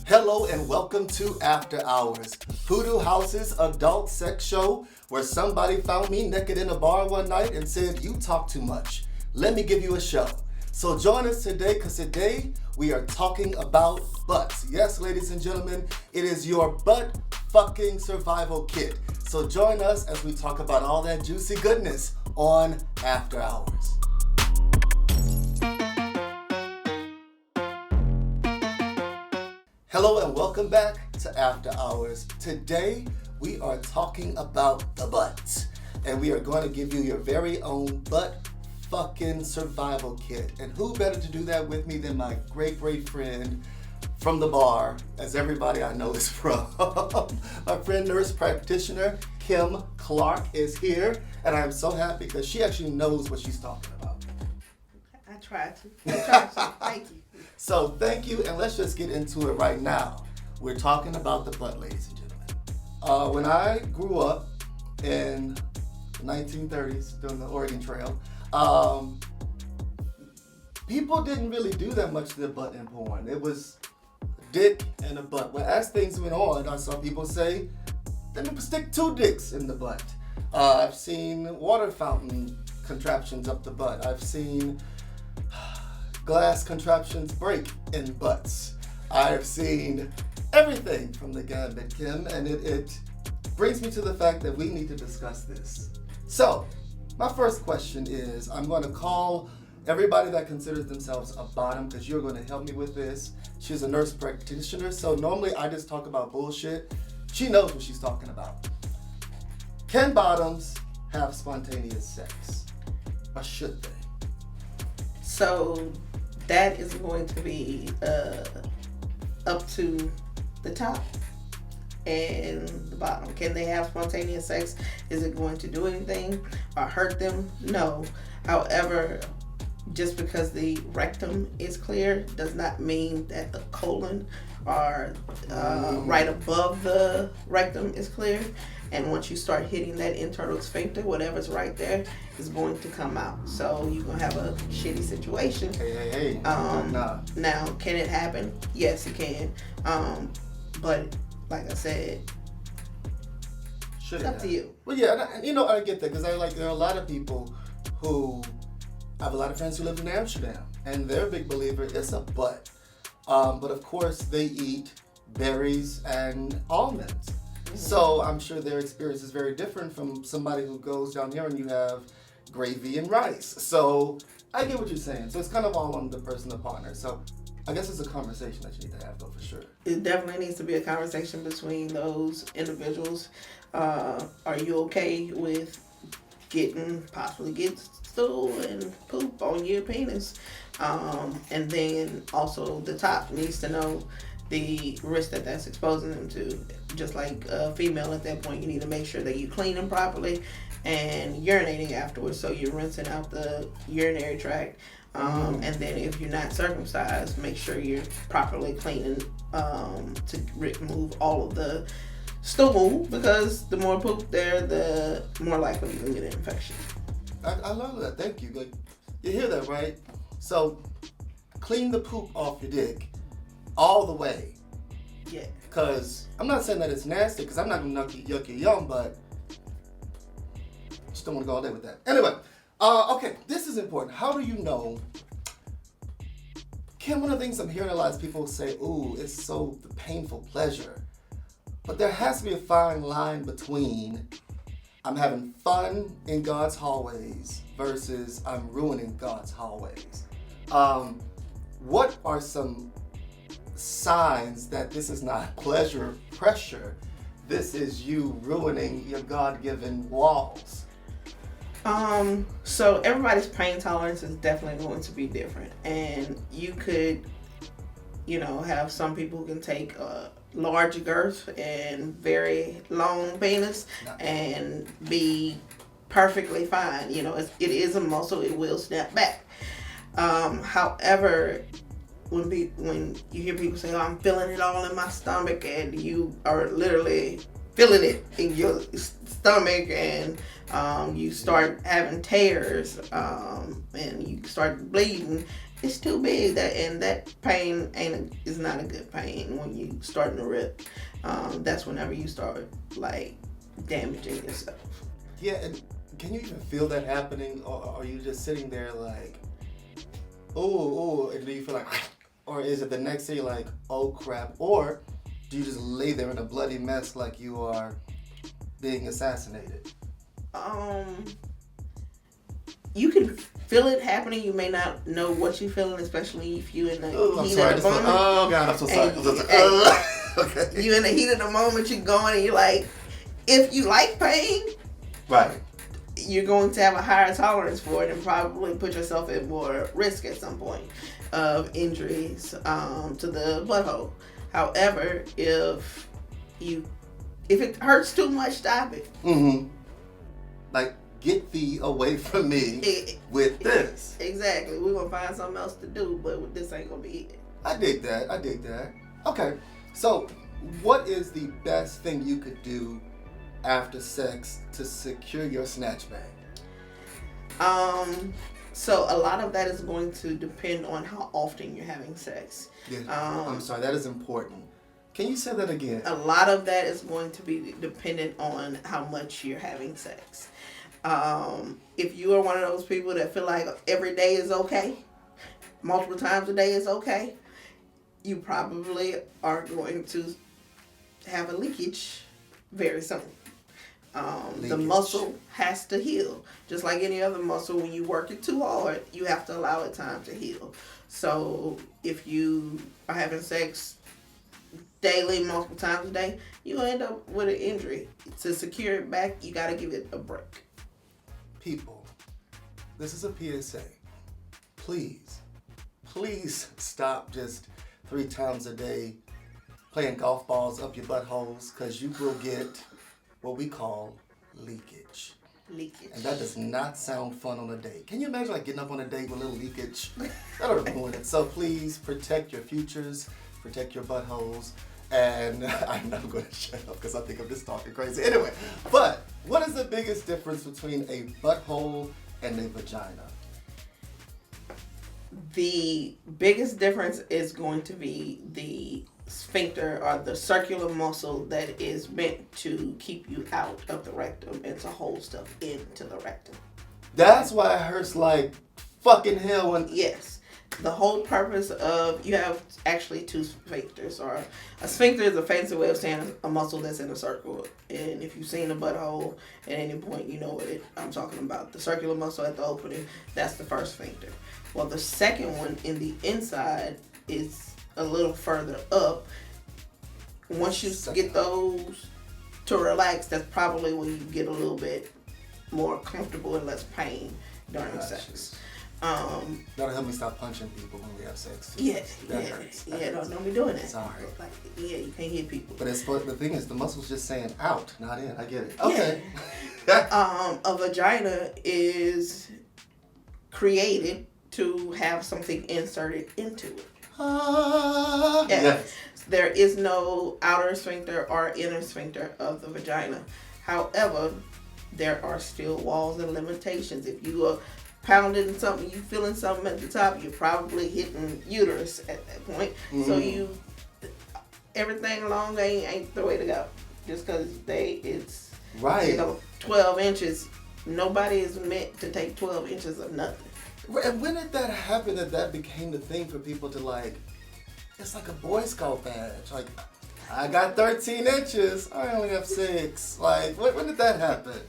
Hello and welcome to After Hours, Hoodoo House's adult sex show where somebody found me naked in a bar one night and said, "You talk too much. Let me give you a show." So join us today because today we are talking about butts. Yes, ladies and gentlemen, it is your butt fucking survival kit. So join us as we talk about all that juicy goodness on After Hours. Hello and welcome back to After Hours. Today we are talking about the butt, and we are going to give you your very own butt fucking survival kit. And who better to do that with me than my great friend from the bar, as everybody I know is from. My friend nurse practitioner Kim Clark is here, and I'm so happy because she actually knows what she's talking about. I tried to. Thank you. So thank you, and let's just get into it right now. We're talking about the butt, ladies and gentlemen. When I grew up in the 1930s doing the Oregon Trail, people didn't really do that much to their butt in porn. It was a dick and a butt. But as things went on, I saw people say, let me stick two dicks in the butt. I've seen water fountain contraptions up the butt. I've seen glass contraptions break in butts. I've seen everything from the gambit, Kim, and it brings me to the fact that we need to discuss this. So, my first question is, I'm going to call everybody that considers themselves a bottom, because you're going to help me with this. She's a nurse practitioner, so normally I just talk about bullshit. She knows what she's talking about. Can bottoms have spontaneous sex? Or should they? So that is going to be up to the top and the bottom. Can they have spontaneous sex? Is it going to do anything or hurt them? No. However, just because the rectum is clear does not mean that the colon or right above the rectum is clear. And once you start hitting that internal sphincter, whatever's right there is going to come out. So you're going to have a shitty situation. Hey. Now, can it happen? Yes, it can. But like I said, Should it's up to you. Well, yeah, I get that because there are a lot of people who, I have a lot of friends who live in Amsterdam, and their big believer is a butt. But of course, they eat berries and almonds. So I'm sure their experience is very different from somebody who goes down here and you have gravy and rice. So I get what you're saying. So it's kind of all on the person, the partner. So I guess it's a conversation that you need to have, though, for sure. It definitely needs to be a conversation between those individuals. Are you okay with possibly get stool and poop on your penis? And then also the top needs to know the risk that's exposing them to. Just like a female at that point, you need to make sure that you clean them properly and urinating afterwards, so you're rinsing out the urinary tract. And then if you're not circumcised, make sure you're properly cleaning to remove all of the stool, because the more poop there, the more likely you can get an infection. I love that. Thank you. Like, you hear that, right? So clean the poop off your dick all the way. Yeah. Because I'm not saying that it's nasty, because I'm not going to yuck your yum, but just don't want to go all day with that. Anyway, okay, this is important. How do you know? Kim, one of the things I'm hearing a lot of people say, ooh, it's so the painful pleasure. But there has to be a fine line between I'm having fun in God's hallways versus I'm ruining God's hallways. What are some signs that this is not pleasure pressure? This is you ruining your God-given walls. So everybody's pain tolerance is definitely going to be different, and you could, have some people who can take a large girth and very long penis and be perfectly fine. It is a muscle; it will snap back. However, when you hear people say, "Oh, I'm feeling it all in my stomach," and you are literally feeling it in your stomach, and you start having tears, and you start bleeding, it's too big. That pain is not a good pain when you starting to rip. That's whenever you start like damaging yourself. Yeah, and can you even feel that happening, or are you just sitting there like, oh, and do you feel like, or is it the next day you're like, oh crap, or do you just lay there in a bloody mess like you are being assassinated? You can feel it happening. You may not know what you're feeling, especially if you in the heat of the moment. Oh God, I'm so sorry. Okay. You in the heat of the moment, you're going and you're like, if you like pain, right, you're going to have a higher tolerance for it and probably put yourself at more risk at some point of injuries to the butthole. However, if it hurts too much, stop it. Mm-hmm. Like, get thee away from me with this. Exactly. We're going to find something else to do, but this ain't going to be it. I dig that. Okay, so what is the best thing you could do after sex to secure your snatch bag? So a lot of that is going to depend on how often you're having sex. Yeah. I'm sorry, that is important. Can you say that again? A lot of that is going to be dependent on how much you're having sex. If you are one of those people that feel like every day is okay, multiple times a day is okay, you probably are going to have a leakage very soon. The muscle has to heal. Just like any other muscle, when you work it too hard, you have to allow it time to heal. So if you are having sex daily, multiple times a day, you'll end up with an injury. To secure it back, you got to give it a break. People, this is a PSA. Please stop just 3 times a day playing golf balls up your buttholes, because you will get what we call leakage. And that does not sound fun on a date. Can you imagine like getting up on a date with a little leakage? That'll ruin it. So please protect your futures, protect your buttholes, and I'm not going to shut up because I think I'm just talking crazy. Anyway, but what is the biggest difference between a butthole and a vagina? The biggest difference is going to be the sphincter, or the circular muscle that is meant to keep you out of the rectum and to hold stuff into the rectum. That's why it hurts like fucking hell when... Yes. The whole purpose of... You have actually 2 sphincters. Or a sphincter is a fancy way of saying a muscle that's in a circle. And if you've seen a butthole at any point, you know what I'm talking about. The circular muscle at the opening, that's the first sphincter. Well, the second one in the inside is a little further up. Once you get those to relax, that's probably when you get a little bit more comfortable and less pain during sex. That'll help me stop punching people when we have sex. That hurts. Don't be doing that. Sorry. Like, you can't hit people. But the thing is, the muscle's just saying out, not in. I get it. Okay. A vagina is created to have something inserted into it. Yes. There is no outer sphincter or inner sphincter of the vagina. However, there are still walls and limitations. If you are pounding something, you feeling something at the top, you're probably hitting uterus at that point. Mm-hmm. So everything along ain't the way to go. Just because it's right. 12 inches. Nobody is meant to take 12 inches of nothing. And when did that happen that became the thing for people to like, it's like a Boy Scout badge. Like, I got 13 inches, I only have 6. Like, when did that happen?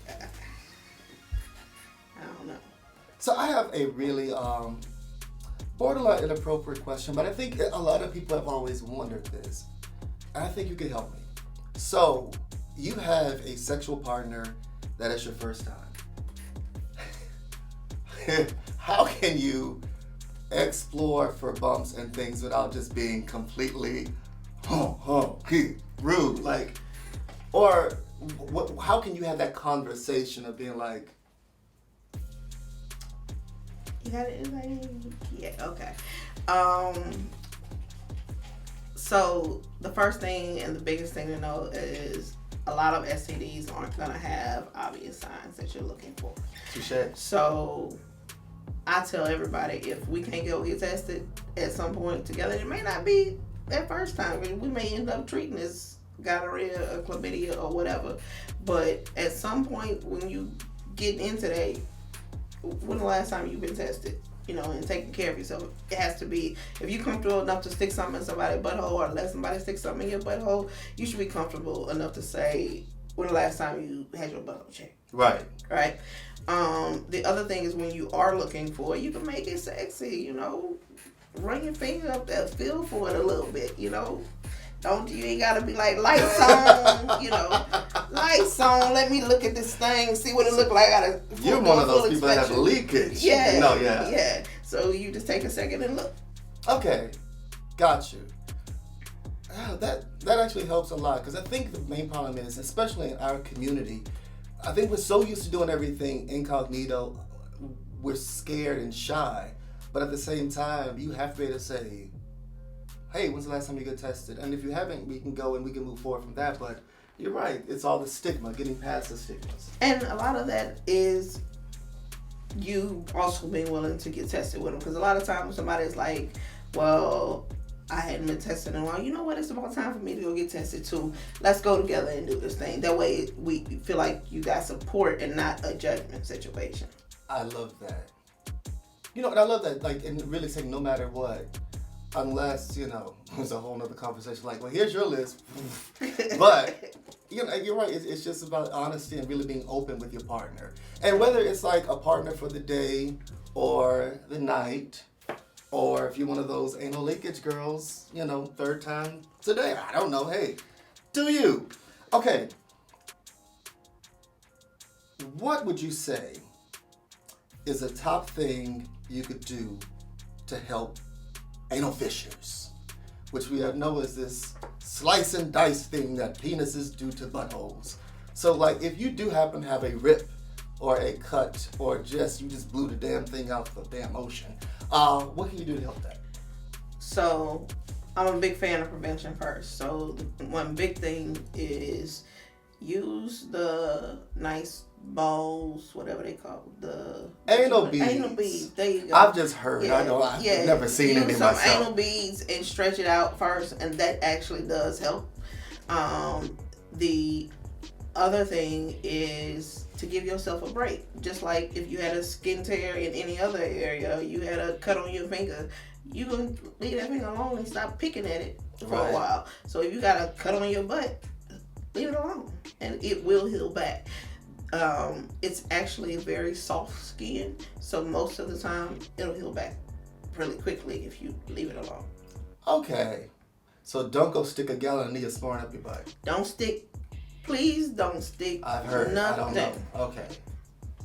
I don't know. So I have a really borderline inappropriate question, but I think a lot of people have always wondered this. And I think you can help me. So, you have a sexual partner that is your first time. How can you explore for bumps and things without just being completely rude? Like, or how can you have that conversation of being like, you got it? Yeah, okay. So the first thing and the biggest thing to know is a lot of STDs aren't going to have obvious signs that you're looking for. Touché. So I tell everybody, if we can't go get tested at some point together, it may not be that first time. We may end up treating this gonorrhea or chlamydia or whatever. But at some point when you get into that, when the last time you've been tested? And taking care of yourself. It has to be, if you're comfortable enough to stick something in somebody's butthole or let somebody stick something in your butthole, you should be comfortable enough to say when the last time you had your butthole checked. Right. Right. The other thing is when you are looking for it, you can make it sexy, run your finger up there, feel for it a little bit, You ain't gotta be like, lights on, lights on, let me look at this thing, see what it look like. You're one of those people that have leakage. Yeah. No, yeah. Yeah. So you just take a second and look. Okay. Got you. That actually helps a lot, because I think the main problem is, especially in our community, I think we're so used to doing everything incognito, we're scared and shy. But at the same time, you have to be able to say, hey, when's the last time you got tested? And if you haven't, we can go and we can move forward from that. But you're right. It's all the stigma, getting past the stigmas. And a lot of that is you also being willing to get tested with them. Because a lot of times somebody's like, well, I hadn't been tested in a while. You know what? It's about time for me to go get tested too. Let's go together and do this thing. That way we feel like you got support and not a judgment situation. I love that. And I love that, and really saying no matter what, unless, there's a whole nother conversation like, well, here's your list. But, you're right. It's just about honesty and really being open with your partner. And whether it's like a partner for the day or the night, or if you're one of those anal leakage girls, third time today, I don't know. Hey, do you? Okay. What would you say is a top thing you could do to help anal fissures, which we know is this slice and dice thing that penises do to buttholes? So, if you do happen to have a rip or a cut, or you just blew the damn thing out the damn ocean, what can you do to help that? So, I'm a big fan of prevention first. So, one big thing is use the nice balls, whatever they call the anal beads. Anal beads. There you go. I've just heard. Yeah. I know. I've never seen any myself. Use some anal beads and stretch it out first, and that actually does help. The other thing is to give yourself a break. Just like if you had a skin tear in any other area, you had a cut on your finger, you can leave that finger alone and stop picking at it for a while. So if you got a cut on your butt, leave it alone, and it will heal back. It's actually very soft skin, so most of the time it'll heal back really quickly if you leave it alone. Okay, so don't go stick a gallon of Neosporin up your butt. Please don't stick. I've heard. Nothing. I don't know. Okay.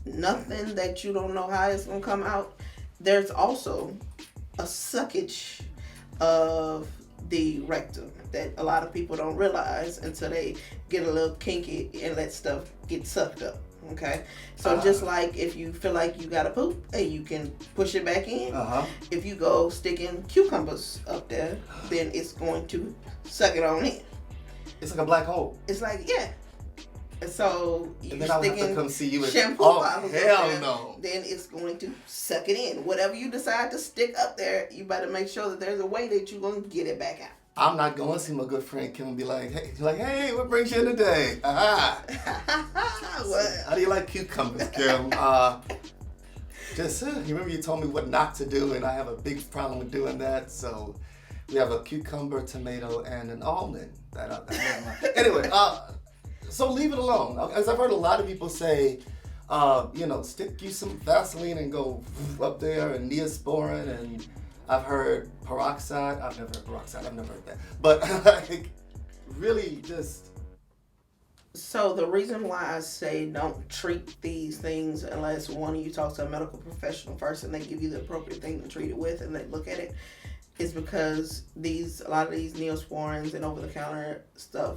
Nothing that you don't know how it's gonna come out. There's also a suckage of the rectum that a lot of people don't realize until they get a little kinky and let stuff get sucked up. Okay, so just like if you feel like you gotta poop and you can push it back in, if you go sticking cucumbers up there, then it's going to suck it on in. It's like a black hole. It's like, yeah. So you and then I'll have to come see you shampoo bottles hell there, no. Then it's going to suck it in. Whatever you decide to stick up there, you better make sure that there's a way that you're going to get it back out. I'm not going to see my good friend Kim and be like, hey, what brings you in today? What? How do you like cucumbers, Kim? You remember you told me what not to do, and I have a big problem with doing that. So we have a cucumber, tomato, and an almond. Anyway, so leave it alone. As I've heard a lot of people say, stick you some Vaseline and go up there, and Neosporin, and I've heard peroxide. I've never heard peroxide. I've never heard that. But really just... So the reason why I say don't treat these things unless one of you talks to a medical professional first and they give you the appropriate thing to treat it with and they look at it is because a lot of these Neosporins and over-the-counter stuff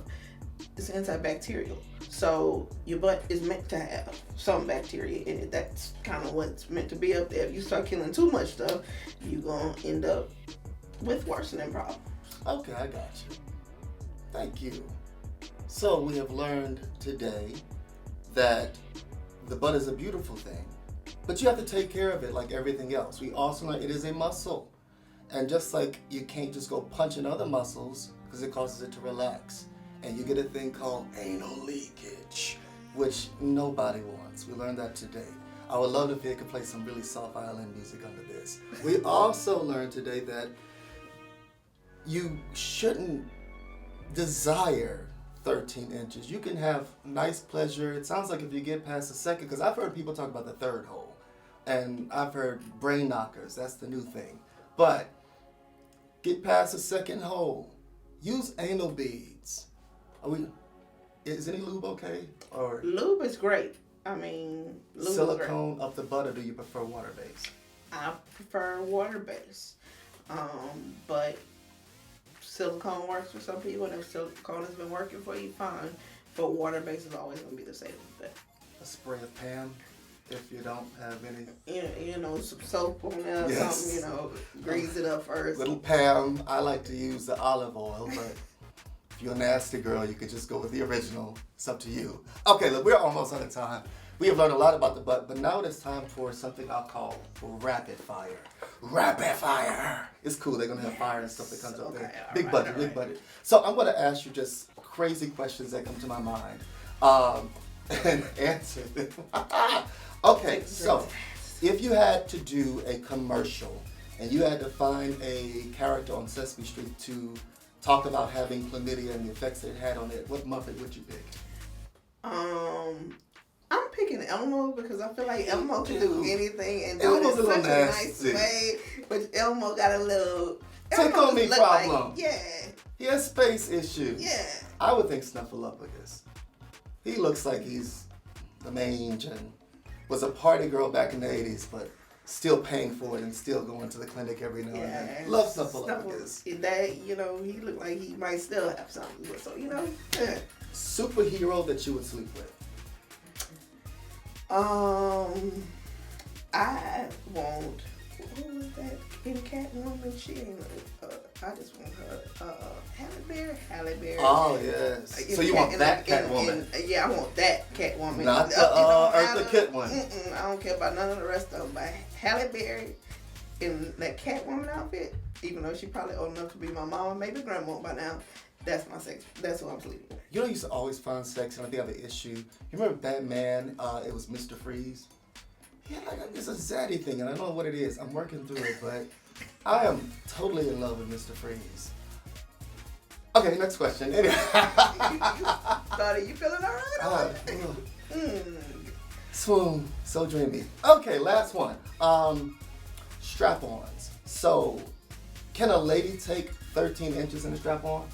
is antibacterial. So your butt is meant to have some bacteria in it. That's kind of what's meant to be up there. If you start killing too much stuff, you're going to end up with worsening problems. Okay, I got you. Thank you. So we have learned today that the butt is a beautiful thing, but you have to take care of it like everything else. We also learned it is a muscle. And just like you can't just go punching other muscles because it causes it to relax. And you get a thing called anal leakage, which nobody wants. We learned that today. I would love if you could play some really soft violin music under this. We also learned today that you shouldn't desire 13 inches. You can have nice pleasure. It sounds like if you get past the second, because I've heard people talk about the third hole, and I've heard brain knockers. That's the new thing. But get past the second hole. Use anal beads. Is any lube okay? Or lube is great. I mean, lube silicone is great. up the butt, or do you prefer water-based? I prefer water-based. But silicone works for some people, and if silicone has been working for you, fine. But water-based is always going to be the safest bet. A spray of Pam, if you don't have any. You know, some soap on there or Yes. something, you know, grease it up first. Little Pam. I like to use the olive oil, but if you're a nasty girl, you could just go with the original. It's up to you. Okay, look, we're almost out of time. We have learned a lot about the butt, but now it's time for something I'll call rapid fire. Rapid fire! It's cool. They're going to have fire and stuff that comes up there. Big budget, big budget. So I'm going to ask you just crazy questions that come to my mind and answer them. Okay, so if you had to do a commercial and you had to find a character on Sesame Street to talk about having chlamydia and the effects it had on it, what Muppet would you pick? I'm picking Elmo because I feel like Elmo can do anything and do Elmo's it in a such little a nasty. nice way. But Elmo got a little Take Elmo on me just look problem. Like, yeah. He has space issues. Yeah. I would think Snuffleupagus. He looks like he's the mange and was a party girl back in the 80s, but still paying for it and still going to the clinic every now and then. Love Snuffleupagus. That, you know, he looked like he might still have something. So, you know. Yeah. Superhero that you would sleep with. I want. Who was that in Catwoman? She ain't. I just want her. Halle Berry. Oh yes. So you want that Catwoman? Yeah, I want that Catwoman. Not the Eartha Kitt one. I don't care about none of the rest of them. But Halle Berry in that Catwoman outfit, even though she probably old enough to be my mama, maybe grandma by now. That's my sex. That's who I'm sleeping with. You know, I used to always find sex, and I think I have an issue. You remember Batman? It was Mr. Freeze. Yeah, like it's a zaddy thing, and I don't know what it is. I'm working through it, but I am totally in love with Mr. Freeze. Okay, next question. Anyway. Buddy, you feeling all right? Swoon, so dreamy. Okay, last one. Strap-ons. So, can a lady take 13 inches in a strap-on?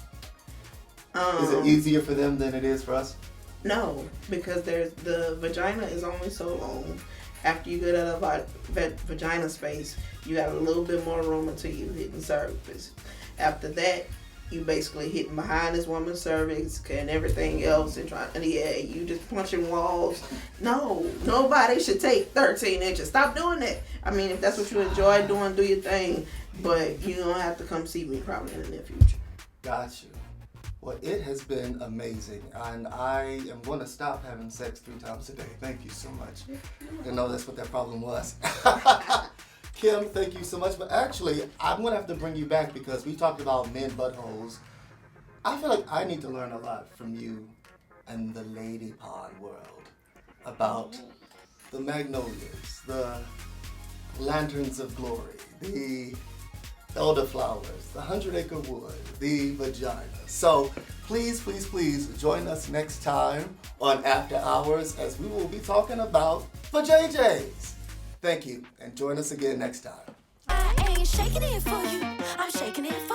Is it easier for them than it is for us? No, because the vagina is only so long. After you get out of that vagina space, you got a little bit more room until you hit the cervix. After that, you basically hitting behind this woman's cervix and everything else and you just punching walls. No, nobody should take 13 inches. Stop doing that. I mean, if that's what you enjoy doing, do your thing. But you don't have to come see me probably in the near future. Got you. Well, it has been amazing, and I am going to stop having sex 3 times a day. Thank you so much. Didn't know that's what that problem was. Kim, thank you so much. But actually, I'm going to have to bring you back because we talked about men buttholes. I feel like I need to learn a lot from you and the lady pond world about the magnolias, the lanterns of glory, the elderflowers, the 100-acre wood, the vagina. So please, please, please join us next time on After Hours as we will be talking about vajayjays. Thank you, and join us again next time. I ain't shaking it for you, I'm shaking it for